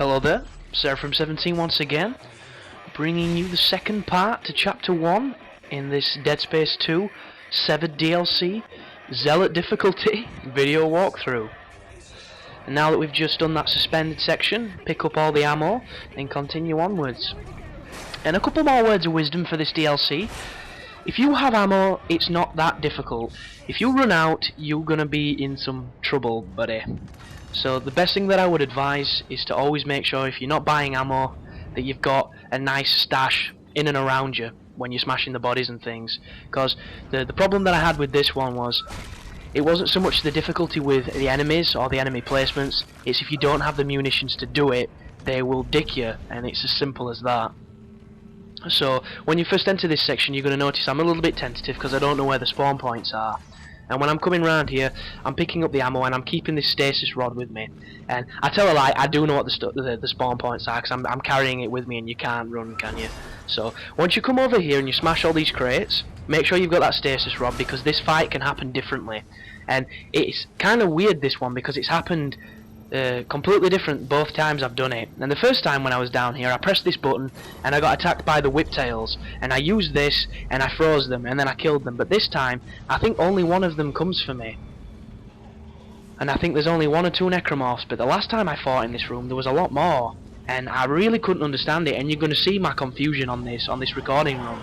Hello there, Seraphim17 once again, bringing you the second part to Chapter 1 in this Dead Space 2 Severed DLC Zealot difficulty video walkthrough. And now that we've just done that suspended section, pick up all the ammo and continue onwards. And a couple more words of wisdom for this DLC. If you have ammo, it's not that difficult. If you run out, you're gonna be in some trouble, buddy. So the best thing that I would advise is to always make sure, if you're not buying ammo, that you've got a nice stash in and around you when you're smashing the bodies and things. Because the problem that I had with this one was, it wasn't so much the difficulty with the enemies or the enemy placements, it's if you don't have the munitions to do it, they will dick you, and it's as simple as that. So when you first enter this section, you're going to notice I'm a little bit tentative because I don't know where the spawn points are. And when I'm coming round here, I'm picking up the ammo and I'm keeping this stasis rod with me. And I tell a lie, I do know what the spawn points are, because I'm carrying it with me, and you can't run, can you? So once you come over here and you smash all these crates, make sure you've got that stasis rod, because this fight can happen differently. And it's kind of weird, this one, because it's happened completely different both times I've done it. And the first time when I was down here, I pressed this button and I got attacked by the whiptails, and I used this and I froze them and then I killed them. But this time I think only one of them comes for me, and I think there's only one or two necromorphs. But the last time I fought in this room there was a lot more, and I really couldn't understand it, and you're going to see my confusion on this recording run.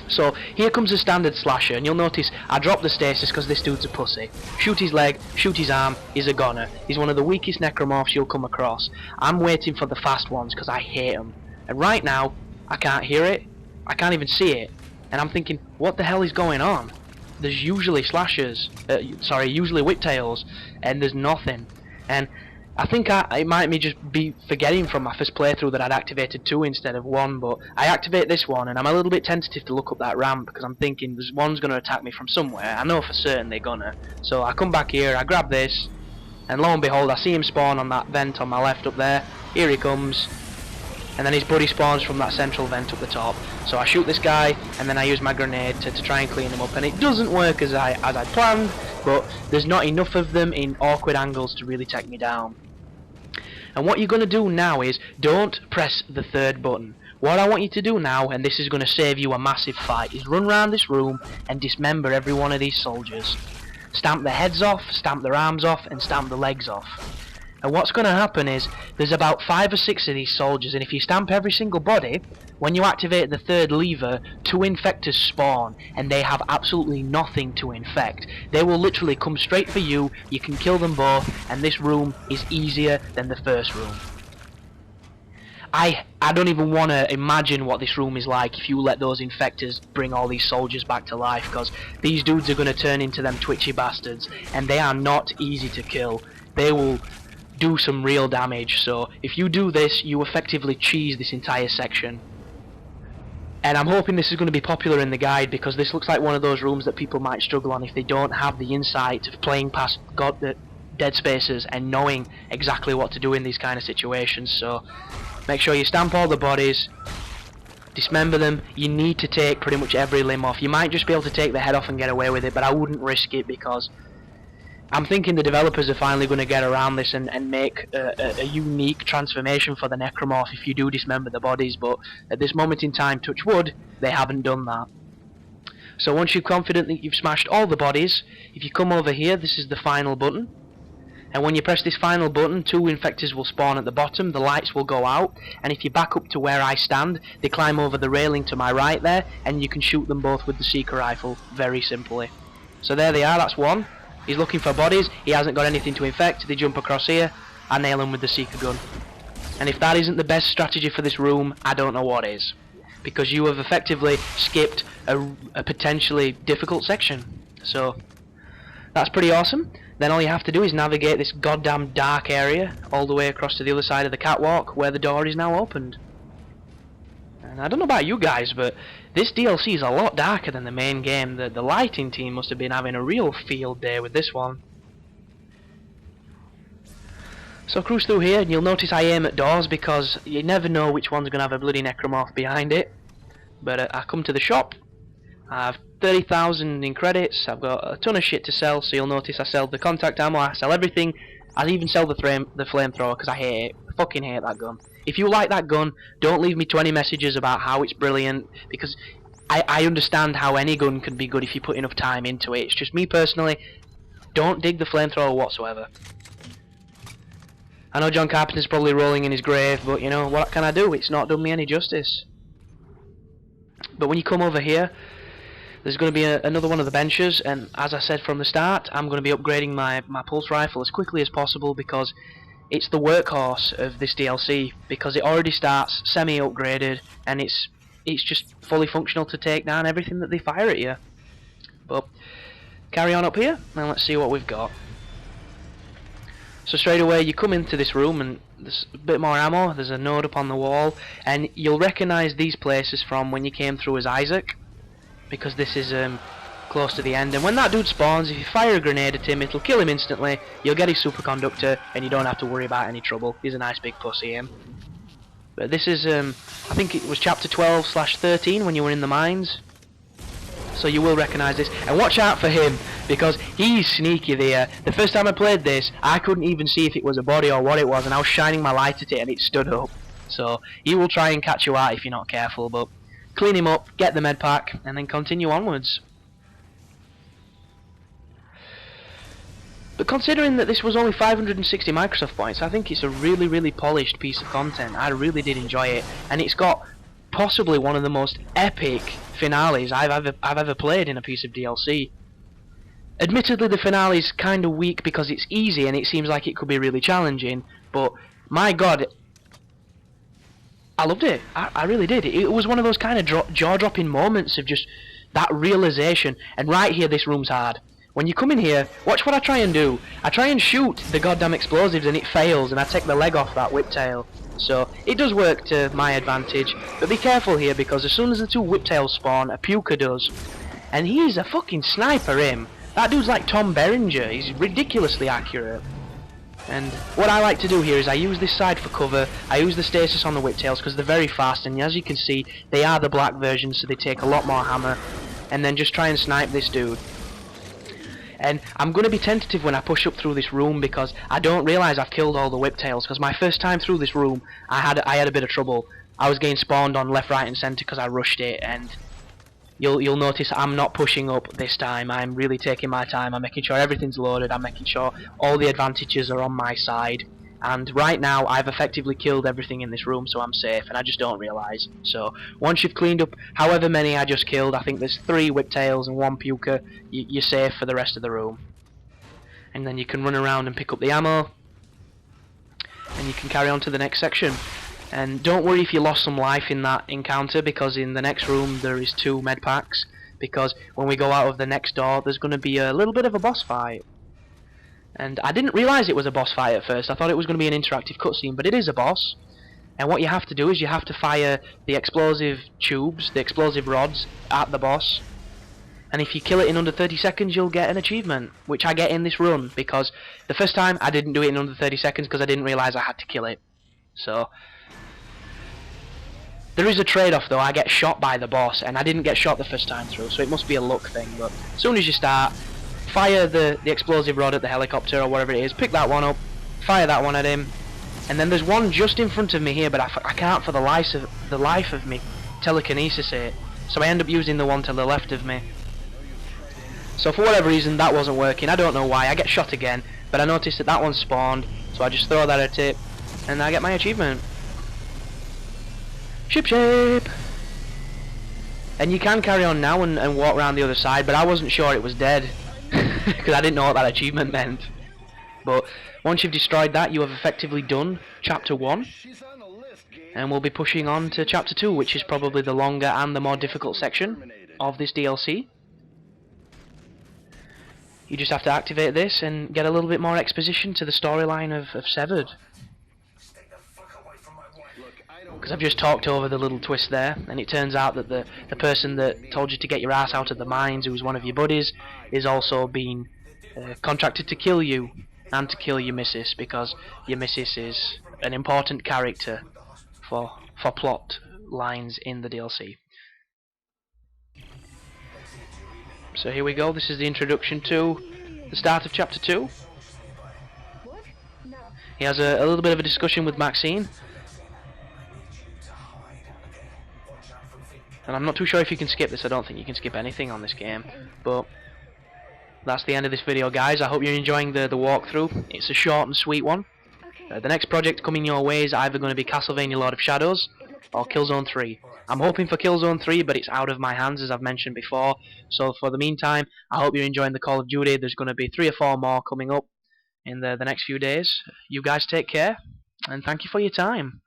So here comes a standard slasher, and you'll notice I dropped the stasis because this dude's a pussy. Shoot his leg, shoot his arm, he's a goner. He's one of the weakest necromorphs you'll come across. I'm waiting for the fast ones because I hate them. And right now, I can't hear it, I can't even see it. And I'm thinking, what the hell is going on? There's usually slashers, usually whiptails, and there's nothing. And I think it might just be forgetting from my first playthrough that I'd activated 2 instead of 1, but I activate this one and I'm a little bit tentative to look up that ramp because I'm thinking there's one's going to attack me from somewhere. I know for certain they're gonna. So I come back here, I grab this, and lo and behold I see him spawn on that vent on my left up there. Here he comes, and then his buddy spawns from that central vent up the top. So I shoot this guy and then I use my grenade to try and clean him up, and it doesn't work as I planned, but there's not enough of them in awkward angles to really take me down. And what you're going to do now is, don't press the third button. What I want you to do now, and this is going to save you a massive fight, is run around this room and dismember every one of these soldiers. Stamp their heads off, stamp their arms off, and stamp the legs off. And what's going to happen is, there's about 5 or 6 of these soldiers, and if you stamp every single body, when you activate the third lever, 2 infectors spawn, and they have absolutely nothing to infect. They will literally come straight for you, you can kill them both, and this room is easier than the first room. I don't even want to imagine what this room is like if you let those infectors bring all these soldiers back to life, because these dudes are going to turn into them twitchy bastards, and they are not easy to kill. They will do some real damage. So if you do this, you effectively cheese this entire section. And I'm hoping this is going to be popular in the guide, because this looks like one of those rooms that people might struggle on if they don't have the insight of playing past Dead Spaces and knowing exactly what to do in these kind of situations. So make sure you stamp all the bodies, dismember them. You need to take pretty much every limb off. You might just be able to take the head off and get away with it, but I wouldn't risk it, because I'm thinking the developers are finally going to get around this and make a unique transformation for the necromorph if you do dismember the bodies, but at this moment in time, touch wood, they haven't done that. So once you're confident that you've smashed all the bodies, if you come over here, this is the final button, and when you press this final button, 2 infectors will spawn at the bottom, the lights will go out, and if you back up to where I stand, they climb over the railing to my right there, and you can shoot them both with the seeker rifle, very simply. So there they are, that's one. He's looking for bodies, he hasn't got anything to infect, they jump across here, I nail him with the seeker gun. And if that isn't the best strategy for this room, I don't know what is. Because you have effectively skipped a potentially difficult section. So that's pretty awesome. Then all you have to do is navigate this goddamn dark area all the way across to the other side of the catwalk where the door is now opened. And I don't know about you guys, but this DLC is a lot darker than the main game. The lighting team must have been having a real field day with this one. So cruise through here, and you'll notice I aim at doors because you never know which one's going to have a bloody necromorph behind it. But I come to the shop, I have 30,000 in credits, I've got a ton of shit to sell, so you'll notice I sell the contact ammo, I sell everything. I even sell the flamethrower because I hate it. fucking hate that gun. If you like that gun, don't leave me 20 messages about how it's brilliant, because I understand how any gun can be good if you put enough time into it. It's just me personally, don't dig the flamethrower whatsoever. I know John Carpenter's probably rolling in his grave, but you know, what can I do? It's not done me any justice. But when you come over here, there's going to be another one of the benches, and as I said from the start, I'm going to be upgrading my pulse rifle as quickly as possible, because it's the workhorse of this DLC, because it already starts semi-upgraded, and it's just fully functional to take down everything that they fire at you. But carry on up here, and let's see what we've got. So straight away you come into this room, and there's a bit more ammo. There's a node up on the wall, and you'll recognise these places from when you came through as Isaac, because this is close to the end. And when that dude spawns, if you fire a grenade at him, it'll kill him instantly. You'll get his superconductor, and you don't have to worry about any trouble. He's a nice big pussy, him. But this is I think it was chapter 12/13 when you were in the mines. So you will recognise this, and watch out for him, because he's sneaky there. The first time I played this, I couldn't even see if it was a body or what it was, and I was shining my light at it and it stood up. So he will try and catch you out if you're not careful, but clean him up, get the med pack, and then continue onwards. But considering that this was only 560 Microsoft points, I think it's a really, really polished piece of content. I really did enjoy it, and it's got possibly one of the most epic finales I've ever played in a piece of DLC. Admittedly, the finale is kind of weak because it's easy and it seems like it could be really challenging, but my god, I loved it. I really did. It was one of those kind of jaw-dropping moments of just that realization. And right here, this room's hard. When you come in here, watch what I try and do. I try and shoot the goddamn explosives and it fails, and I take the leg off that whiptail. So it does work to my advantage, but be careful here, because as soon as the two whiptails spawn, a puker does. And he's a fucking sniper, him. That dude's like Tom Berenger. He's ridiculously accurate. And what I like to do here is I use this side for cover. I use the stasis on the whiptails because they're very fast, and as you can see, they are the black version, so they take a lot more hammer. And then just try and snipe this dude. And I'm going to be tentative when I push up through this room, because I don't realise I've killed all the whiptails, because my first time through this room I had a bit of trouble. I was getting spawned on left, right and centre because I rushed it, and you'll notice I'm not pushing up this time. I'm really taking my time. I'm making sure everything's loaded. I'm making sure all the advantages are on my side. And right now I've effectively killed everything in this room, so I'm safe, and I just don't realise. So once you've cleaned up however many I just killed, I think there's 3 whiptails and 1 puker, you're safe for the rest of the room. And then you can run around and pick up the ammo, and you can carry on to the next section. And don't worry if you lost some life in that encounter, because in the next room there is 2 med packs, because when we go out of the next door there's going to be a little bit of a boss fight. And I didn't realise it was a boss fight at first. I thought it was going to be an interactive cutscene, but it is a boss. And what you have to do is you have to fire the explosive tubes, the explosive rods, at the boss. And if you kill it in under 30 seconds, you'll get an achievement, which I get in this run, because the first time I didn't do it in under 30 seconds because I didn't realise I had to kill it. So there is a trade-off though. I get shot by the boss, and I didn't get shot the first time through, so it must be a luck thing. But as soon as you start, fire the explosive rod at the helicopter or whatever it is, pick that one up, fire that one at him, and then there's one just in front of me here, but I can't for the life of me telekinesis it, so I end up using the one to the left of me. So for whatever reason that wasn't working. I don't know why. I get shot again, but I noticed that one spawned, so I just throw that at it, and I get my achievement. Ship shape! And you can carry on now and walk around the other side, but I wasn't sure it was dead. Because I didn't know what that achievement meant. But once you've destroyed that, you have effectively done chapter 1, and we'll be pushing on to chapter 2, which is probably the longer and the more difficult section of this DLC. You just have to activate this and get a little bit more exposition to the storyline of Severed. Because I've just talked over the little twist there, and it turns out that the person that told you to get your ass out of the mines, who was one of your buddies, is also being contracted to kill you and to kill your missus, because your missus is an important character for plot lines in the DLC. So here we go. This is the introduction to the start of chapter 2. He has a little bit of a discussion with Maxine. And I'm not too sure if you can skip this. I don't think you can skip anything on this game. But that's the end of this video, guys. I hope you're enjoying the walkthrough. It's a short and sweet one. The next project coming your way is either going to be Castlevania Lord of Shadows or Killzone 3. I'm hoping for Killzone 3, but it's out of my hands, as I've mentioned before. So for the meantime, I hope you're enjoying the Call of Duty. There's going to be 3 or 4 more coming up in the next few days. You guys take care, and thank you for your time.